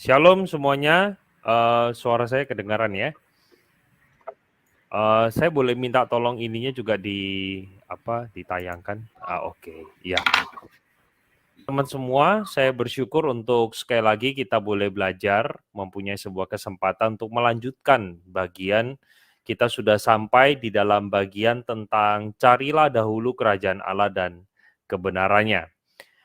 Shalom semuanya, suara saya kedengaran ya? Saya boleh minta tolong ininya juga ditayangkan? Oke, iya. Teman semua, saya bersyukur untuk sekali lagi kita boleh belajar, mempunyai sebuah kesempatan untuk melanjutkan bagian, kita sudah sampai di dalam bagian tentang carilah dahulu kerajaan Allah dan kebenarannya.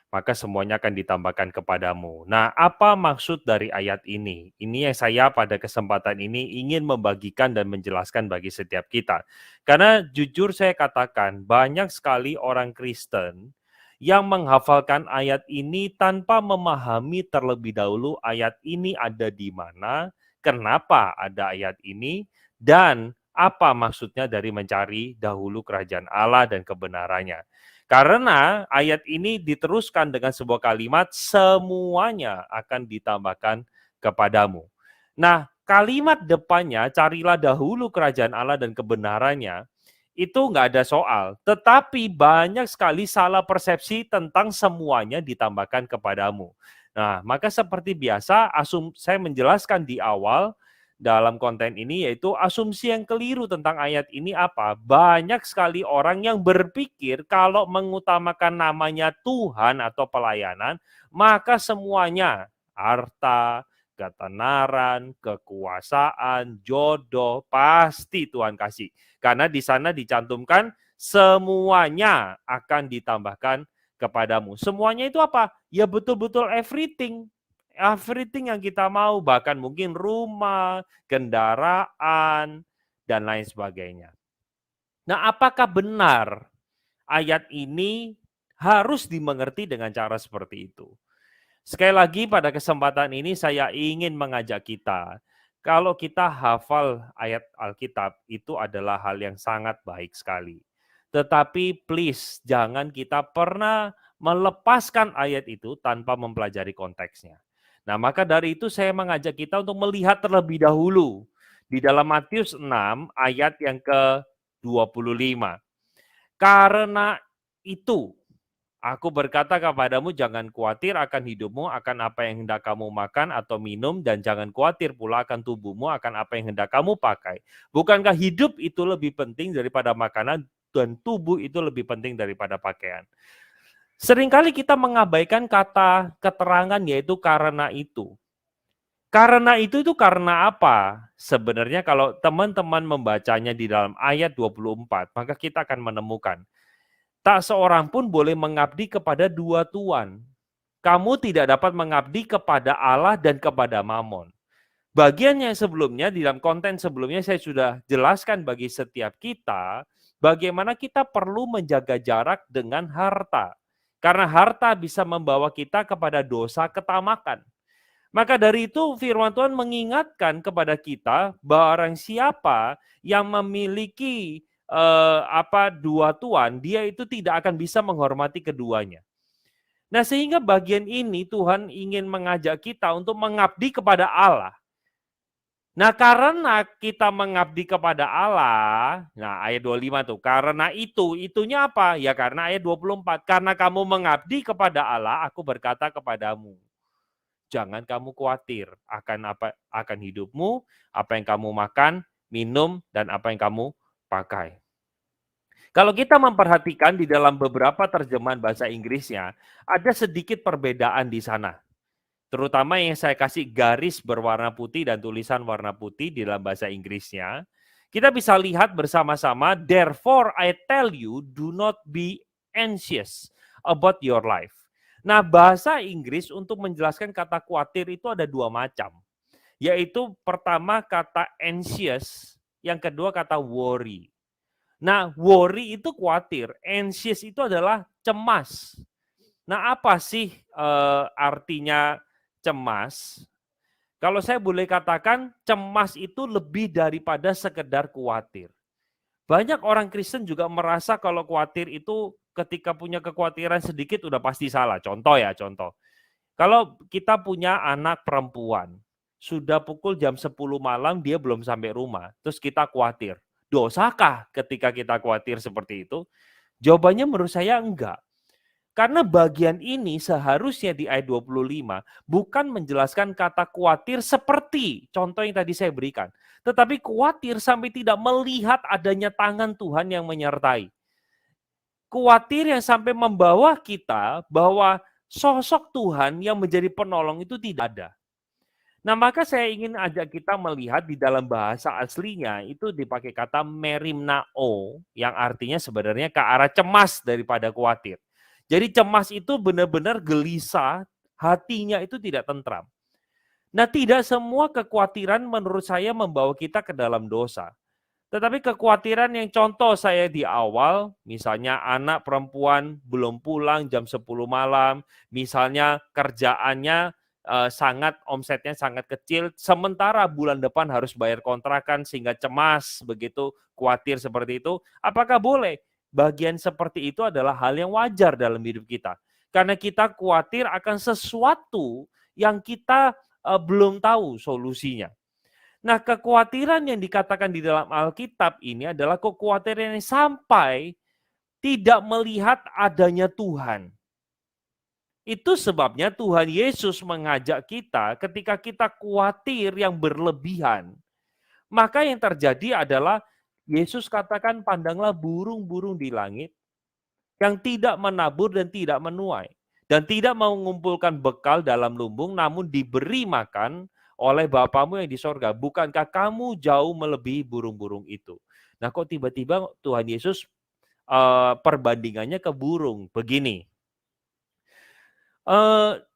Maka semuanya akan ditambahkan kepadamu. Nah, apa maksud dari ayat ini? Ini yang saya pada kesempatan ini ingin membagikan dan menjelaskan bagi setiap kita. Karena jujur saya katakan, banyak sekali orang Kristen yang menghafalkan ayat ini tanpa memahami terlebih dahulu ayat ini ada di mana, kenapa ada ayat ini, dan apa maksudnya dari mencari dahulu kerajaan Allah dan kebenarannya. Karena ayat ini diteruskan dengan sebuah kalimat, semuanya akan ditambahkan kepadamu. Nah, kalimat depannya, carilah dahulu kerajaan Allah dan kebenarannya, itu nggak ada soal. Tetapi banyak sekali salah persepsi tentang semuanya ditambahkan kepadamu. Nah, maka seperti biasa, saya menjelaskan di awal, dalam konten ini yaitu asumsi yang keliru tentang ayat ini apa? Banyak sekali orang yang berpikir kalau mengutamakan namanya Tuhan atau pelayanan, maka semuanya, harta, ketenaran, kekuasaan, jodoh, pasti Tuhan kasih. Karena di sana dicantumkan semuanya akan ditambahkan kepadamu. Semuanya itu apa? Ya betul-betul everything. Everything yang kita mau, bahkan mungkin rumah, kendaraan, dan lain sebagainya. Nah, apakah benar ayat ini harus dimengerti dengan cara seperti itu? Sekali lagi pada kesempatan ini saya ingin mengajak kita, kalau kita hafal ayat Alkitab itu adalah hal yang sangat baik sekali. Tetapi please jangan kita pernah melepaskan ayat itu tanpa mempelajari konteksnya. Nah, maka dari itu saya mengajak kita untuk melihat terlebih dahulu di dalam Matius 6 ayat yang ke-25. Karena itu aku berkata kepadamu, jangan khawatir akan hidupmu, akan apa yang hendak kamu makan atau minum, dan jangan khawatir pula akan tubuhmu, akan apa yang hendak kamu pakai. Bukankah hidup itu lebih penting daripada makanan, dan tubuh itu lebih penting daripada pakaian? Seringkali kita mengabaikan kata keterangan yaitu karena itu. Karena itu karena apa? Sebenarnya kalau teman-teman membacanya di dalam ayat 24, maka kita akan menemukan tak seorang pun boleh mengabdi kepada dua tuan. Kamu tidak dapat mengabdi kepada Allah dan kepada Mamon. Bagian yang sebelumnya, di dalam konten sebelumnya saya sudah jelaskan bagi setiap kita, bagaimana kita perlu menjaga jarak dengan harta. Karena harta bisa membawa kita kepada dosa ketamakan. Maka dari itu firman Tuhan mengingatkan kepada kita, barang siapa yang memiliki dua tuan, dia itu tidak akan bisa menghormati keduanya. Nah, sehingga bagian ini Tuhan ingin mengajak kita untuk mengabdi kepada Allah. Nah, karena kita mengabdi kepada Allah, nah ayat 25 tuh, karena itunya apa? Ya karena ayat 24, karena kamu mengabdi kepada Allah, aku berkata kepadamu, jangan kamu khawatir akan hidupmu, apa yang kamu makan, minum, dan apa yang kamu pakai. Kalau kita memperhatikan di dalam beberapa terjemahan bahasa Inggrisnya, ada sedikit perbedaan di sana. Terutama yang saya kasih garis berwarna putih dan tulisan warna putih di dalam bahasa Inggrisnya. Kita bisa lihat bersama-sama, therefore I tell you, do not be anxious about your life. Nah, bahasa Inggris untuk menjelaskan kata khawatir itu ada dua macam. Yaitu pertama kata anxious, yang kedua kata worry. Nah, worry itu khawatir, anxious itu adalah cemas. Nah, apa sih artinya cemas? Kalau saya boleh katakan, cemas itu lebih daripada sekedar khawatir. Banyak orang Kristen juga merasa kalau khawatir itu ketika punya kekhawatiran sedikit udah pasti salah. Contoh. Kalau kita punya anak perempuan, sudah pukul jam 10 malam dia belum sampai rumah, terus kita khawatir. Dosakah ketika kita khawatir seperti itu? Jawabannya menurut saya enggak. Karena bagian ini seharusnya di ayat 25 bukan menjelaskan kata khawatir seperti contoh yang tadi saya berikan. Tetapi khawatir sampai tidak melihat adanya tangan Tuhan yang menyertai. Khawatir yang sampai membawa kita bahwa sosok Tuhan yang menjadi penolong itu tidak ada. Nah, maka saya ingin ajak kita melihat di dalam bahasa aslinya itu dipakai kata merimnao yang artinya sebenarnya ke arah cemas daripada khawatir. Jadi cemas itu benar-benar gelisah, hatinya itu tidak tentram. Nah, tidak semua kekhawatiran menurut saya membawa kita ke dalam dosa. Tetapi kekhawatiran yang contoh saya di awal, misalnya anak perempuan belum pulang jam 10 malam, misalnya kerjaannya omsetnya sangat kecil, sementara bulan depan harus bayar kontrakan sehingga cemas begitu, khawatir seperti itu. Apakah boleh? Bagian seperti itu adalah hal yang wajar dalam hidup kita. Karena kita khawatir akan sesuatu yang kita belum tahu solusinya. Nah, kekhawatiran yang dikatakan di dalam Alkitab ini adalah kekhawatiran yang sampai tidak melihat adanya Tuhan. Itu sebabnya Tuhan Yesus mengajak kita ketika kita khawatir yang berlebihan. Maka yang terjadi adalah Yesus katakan pandanglah burung-burung di langit yang tidak menabur dan tidak menuai. Dan tidak mau mengumpulkan bekal dalam lumbung namun diberi makan oleh Bapamu yang di sorga. Bukankah kamu jauh melebihi burung-burung itu? Nah kok tiba-tiba Tuhan Yesus perbandingannya ke burung. Begini,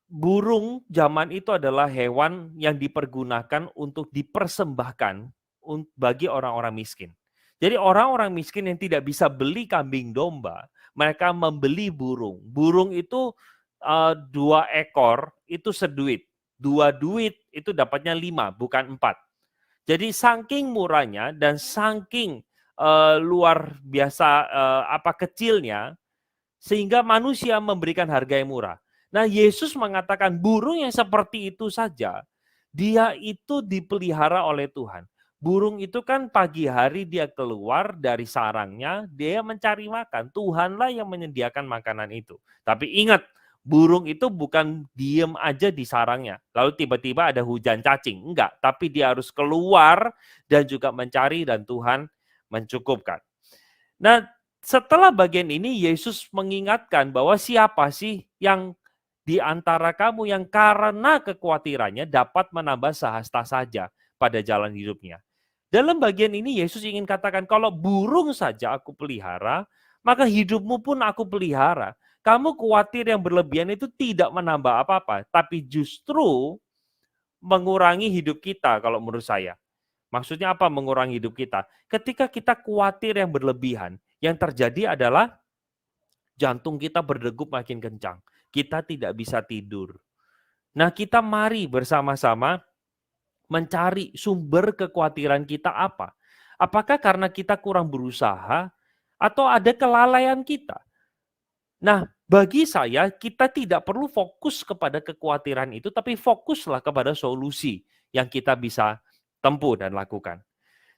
burung zaman itu adalah hewan yang dipergunakan untuk dipersembahkan bagi orang-orang miskin. Jadi orang-orang miskin yang tidak bisa beli kambing domba, mereka membeli burung. Burung itu 2 ekor itu seduit. 2 duit itu dapatnya 5, bukan 4. Jadi saking murahnya dan saking luar biasa kecilnya, sehingga manusia memberikan harga yang murah. Nah, Yesus mengatakan burung yang seperti itu saja, dia itu dipelihara oleh Tuhan. Burung itu kan pagi hari dia keluar dari sarangnya, dia mencari makan. Tuhanlah yang menyediakan makanan itu. Tapi ingat, burung itu bukan diem aja di sarangnya. Lalu tiba-tiba ada hujan cacing. Enggak, tapi dia harus keluar dan juga mencari dan Tuhan mencukupkan. Nah, setelah bagian ini Yesus mengingatkan bahwa siapa sih yang di antara kamu yang karena kekhawatirannya dapat menambah sehasta saja pada jalan hidupnya. Dalam bagian ini Yesus ingin katakan kalau burung saja aku pelihara, maka hidupmu pun aku pelihara. Kamu khawatir yang berlebihan itu tidak menambah apa-apa, tapi justru mengurangi hidup kita kalau menurut saya. Maksudnya apa mengurangi hidup kita? Ketika kita khawatir yang berlebihan, yang terjadi adalah jantung kita berdegup makin kencang. Kita tidak bisa tidur. Nah, kita mari bersama-sama mencari sumber kekhawatiran kita apa. Apakah karena kita kurang berusaha atau ada kelalaian kita? Nah, bagi saya kita tidak perlu fokus kepada kekhawatiran itu, tapi fokuslah kepada solusi yang kita bisa tempuh dan lakukan.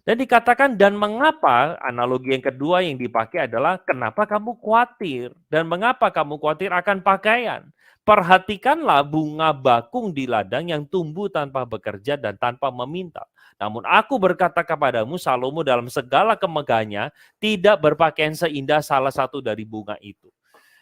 Dan dikatakan, dan mengapa, analogi yang kedua yang dipakai adalah, kenapa kamu khawatir? Dan mengapa kamu khawatir akan pakaian? Perhatikanlah bunga bakung di ladang yang tumbuh tanpa bekerja dan tanpa meminta. Namun aku berkata kepadamu, Salomo dalam segala kemegahannya tidak berpakaian seindah salah satu dari bunga itu.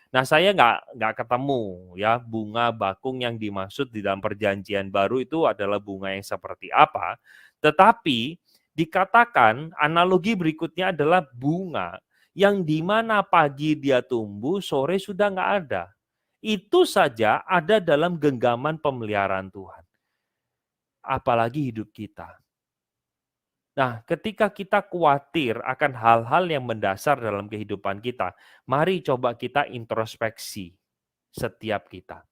Nah, saya nggak ketemu ya bunga bakung yang dimaksud di dalam perjanjian baru itu adalah bunga yang seperti apa. Tetapi dikatakan analogi berikutnya adalah bunga yang di mana pagi dia tumbuh, sore sudah nggak ada. Itu saja ada dalam genggaman pemeliharaan Tuhan. Apalagi hidup kita. Nah, ketika kita khawatir akan hal-hal yang mendasar dalam kehidupan kita, mari coba kita introspeksi setiap kita.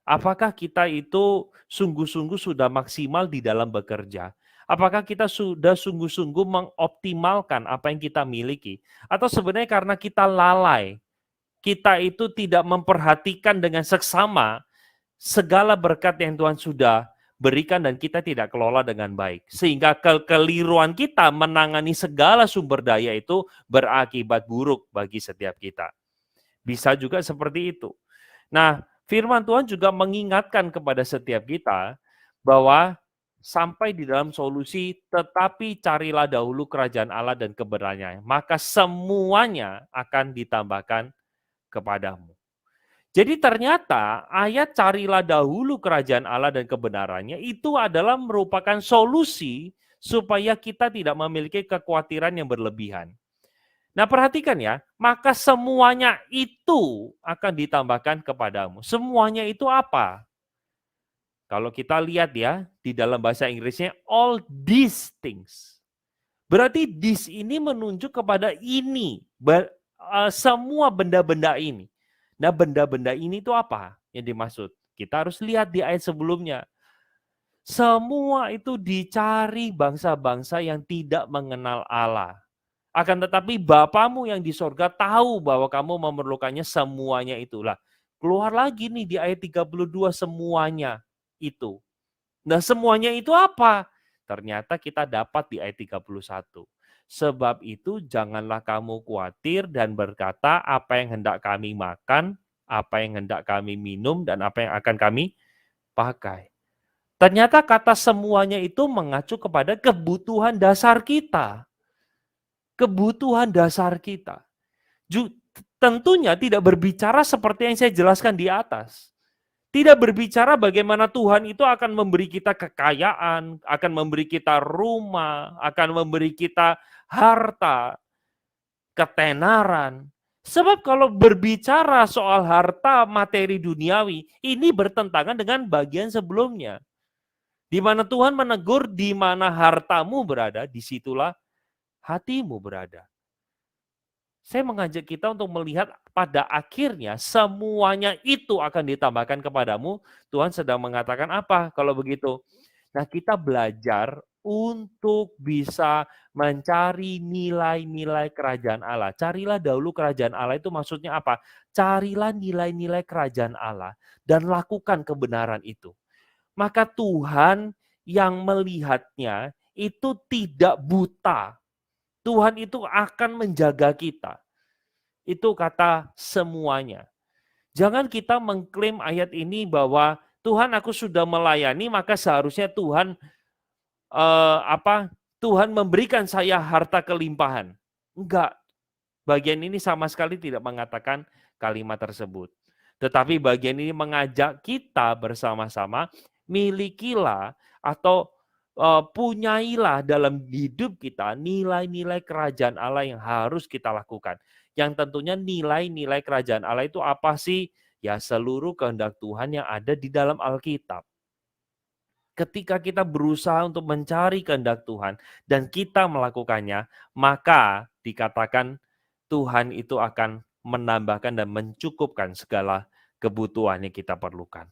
Apakah kita itu sungguh-sungguh sudah maksimal di dalam bekerja? Apakah kita sudah sungguh-sungguh mengoptimalkan apa yang kita miliki? Atau sebenarnya karena kita lalai, kita itu tidak memperhatikan dengan seksama segala berkat yang Tuhan sudah berikan dan kita tidak kelola dengan baik. Sehingga kekeliruan kita menangani segala sumber daya itu berakibat buruk bagi setiap kita. Bisa juga seperti itu. Nah, firman Tuhan juga mengingatkan kepada setiap kita bahwa sampai di dalam solusi, tetapi carilah dahulu kerajaan Allah dan kebenarannya, maka semuanya akan ditambahkan kepadamu. Jadi ternyata ayat carilah dahulu kerajaan Allah dan kebenarannya itu adalah merupakan solusi supaya kita tidak memiliki kekhawatiran yang berlebihan. Nah perhatikan ya, maka semuanya itu akan ditambahkan kepadamu. Semuanya itu apa? Kalau kita lihat ya, di dalam bahasa Inggrisnya, all these things. Berarti this ini menunjuk kepada ini, semua benda-benda ini. Nah benda-benda ini itu apa yang dimaksud? Kita harus lihat di ayat sebelumnya. Semua itu dicari bangsa-bangsa yang tidak mengenal Allah. Akan tetapi Bapamu yang di sorga tahu bahwa kamu memerlukannya semuanya itulah. Keluar lagi nih di ayat 32 semuanya itu. Nah semuanya itu apa? Ternyata kita dapat di ayat 31. Sebab itu janganlah kamu khawatir dan berkata apa yang hendak kami makan, apa yang hendak kami minum, dan apa yang akan kami pakai. Ternyata kata semuanya itu mengacu kepada kebutuhan dasar kita. Kebutuhan dasar kita. Tentunya tidak berbicara seperti yang saya jelaskan di atas. Tidak berbicara bagaimana Tuhan itu akan memberi kita kekayaan, akan memberi kita rumah, akan memberi kita harta, ketenaran. Sebab kalau berbicara soal harta materi duniawi, ini bertentangan dengan bagian sebelumnya. Di mana Tuhan menegur, di mana hartamu berada, disitulah hatimu berada. Saya mengajak kita untuk melihat pada akhirnya semuanya itu akan ditambahkan kepadamu. Tuhan sedang mengatakan apa kalau begitu? Nah kita belajar untuk bisa mencari nilai-nilai kerajaan Allah. Carilah dahulu kerajaan Allah itu maksudnya apa? Carilah nilai-nilai kerajaan Allah dan lakukan kebenaran itu. Maka Tuhan yang melihatnya itu tidak buta. Tuhan itu akan menjaga kita. Itu kata semuanya. Jangan kita mengklaim ayat ini bahwa Tuhan aku sudah melayani maka seharusnya Tuhan Tuhan memberikan saya harta kelimpahan. Enggak. Bagian ini sama sekali tidak mengatakan kalimat tersebut. Tetapi bagian ini mengajak kita bersama-sama milikilah atau punyailah dalam hidup kita nilai-nilai kerajaan Allah yang harus kita lakukan. Yang tentunya nilai-nilai kerajaan Allah itu apa sih? Ya seluruh kehendak Tuhan yang ada di dalam Alkitab. Ketika kita berusaha untuk mencari kehendak Tuhan dan kita melakukannya, maka dikatakan Tuhan itu akan menambahkan dan mencukupkan segala kebutuhan yang kita perlukan.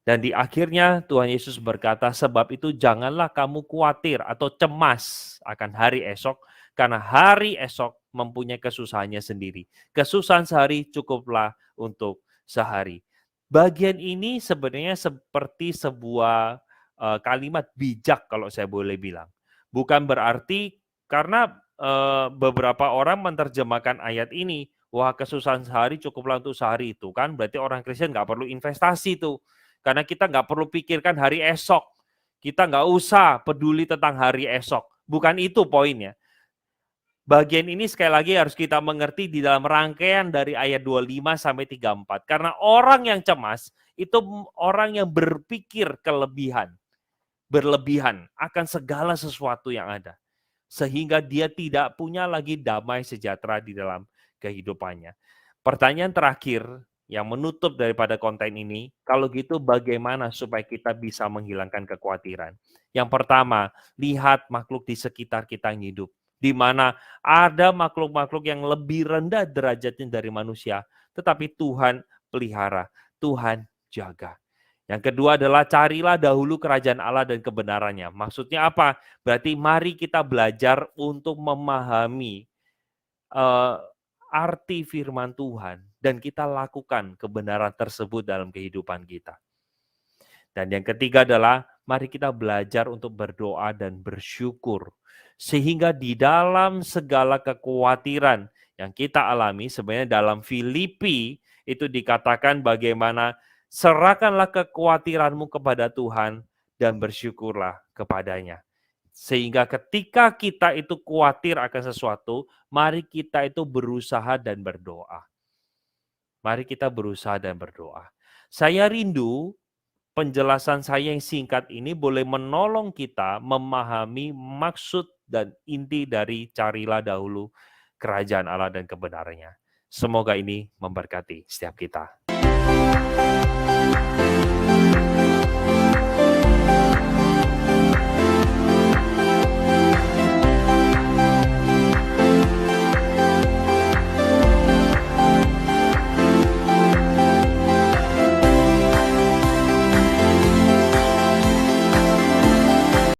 Dan di akhirnya Tuhan Yesus berkata, sebab itu janganlah kamu khawatir atau cemas akan hari esok, karena hari esok mempunyai kesusahannya sendiri. Kesusahan sehari cukuplah untuk sehari. Bagian ini sebenarnya seperti sebuah kalimat bijak kalau saya boleh bilang. Bukan berarti karena beberapa orang menerjemahkan ayat ini, wah kesusahan sehari cukuplah untuk sehari itu kan, berarti orang Kristen nggak perlu investasi tuh. Karena kita nggak perlu pikirkan hari esok. Kita nggak usah peduli tentang hari esok. Bukan itu poinnya. Bagian ini sekali lagi harus kita mengerti di dalam rangkaian dari ayat 25 sampai 34. Karena orang yang cemas itu orang yang berpikir berlebihan akan segala sesuatu yang ada. Sehingga dia tidak punya lagi damai sejahtera di dalam kehidupannya. Pertanyaan terakhir yang menutup daripada konten ini, kalau gitu bagaimana supaya kita bisa menghilangkan kekhawatiran? Yang pertama, lihat makhluk di sekitar kita yang hidup. Di mana ada makhluk-makhluk yang lebih rendah derajatnya dari manusia, tetapi Tuhan pelihara, Tuhan jaga. Yang kedua adalah carilah dahulu kerajaan Allah dan kebenarannya. Maksudnya apa? Berarti mari kita belajar untuk memahami arti firman Tuhan dan kita lakukan kebenaran tersebut dalam kehidupan kita. Dan yang ketiga adalah mari kita belajar untuk berdoa dan bersyukur sehingga di dalam segala kekhawatiran yang kita alami sebenarnya dalam Filipi itu dikatakan bagaimana serahkanlah kekhawatiranmu kepada Tuhan dan bersyukurlah kepadanya. Sehingga ketika kita itu khawatir akan sesuatu, mari kita itu berusaha dan berdoa. Mari kita berusaha dan berdoa. Saya rindu penjelasan saya yang singkat ini boleh menolong kita memahami maksud dan inti dari carilah dahulu kerajaan Allah dan kebenarannya. Semoga ini memberkati setiap kita.